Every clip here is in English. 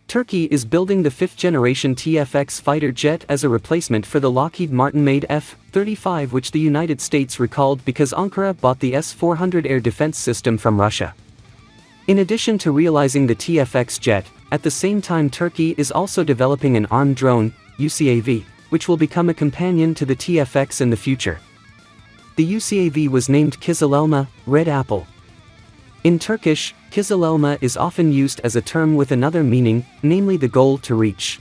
Turkey is building the fifth-generation TFX fighter jet as a replacement for the Lockheed Martin-made F-35, which the United States recalled because Ankara bought the S-400 air defense system from Russia. In addition to realizing the TFX jet, at the same time Turkey is also developing an armed drone, UCAV, which will become a companion to the TFX in the future. The UCAV was named Kizilelma, Red Apple. In Turkish, Kizilelma is often used as a term with another meaning, namely the goal to reach.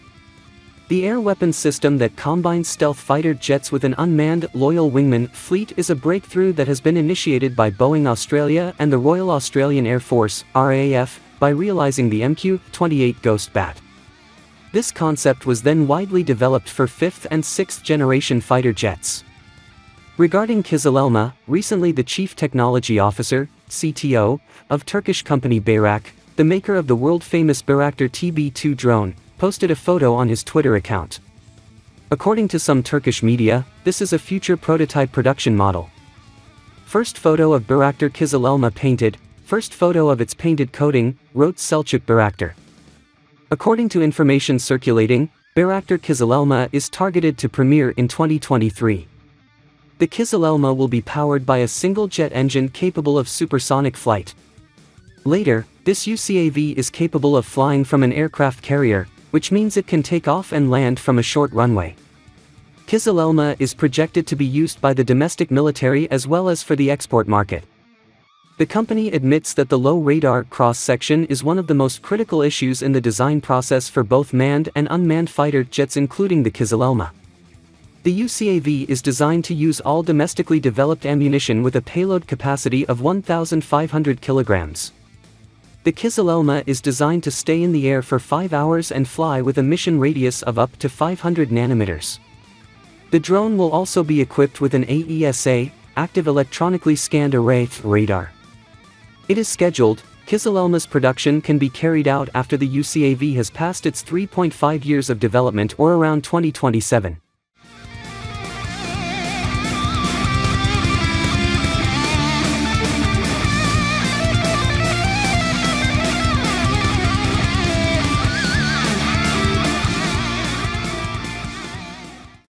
The air weapons system that combines stealth fighter jets with an unmanned, loyal wingman fleet is a breakthrough that has been initiated by Boeing Australia and the Royal Australian Air Force, RAAF, by realizing the MQ-28 Ghost Bat. This concept was then widely developed for 5th and 6th generation fighter jets. Regarding Kizilelma, recently the Chief Technology Officer, CTO, of Turkish company Bayrak, the maker of the world-famous Bayraktar TB2 drone, posted a photo on his Twitter account. According to some Turkish media, this is a future prototype production model. First photo of Bayraktar Kizilelma painted, first photo of its painted coating, wrote Selçuk Bayraktar. According to information circulating, Bayraktar Kizilelma is targeted to premiere in 2023. The Kizilelma will be powered by a single jet engine capable of supersonic flight. Later, this UCAV is capable of flying from an aircraft carrier, which means it can take off and land from a short runway. Kizilelma is projected to be used by the domestic military as well as for the export market. The company admits that the low radar cross-section is one of the most critical issues in the design process for both manned and unmanned fighter jets, including the Kizilelma. The UCAV is designed to use all domestically developed ammunition with a payload capacity of 1,500 kilograms. The Kizilelma is designed to stay in the air for 5 hours and fly with a mission radius of up to 500 nanometers. The drone will also be equipped with an AESA, active electronically scanned array radar. It is scheduled. Kizilelma's production can be carried out after the UCAV has passed its 3.5 years of development, or around 2027.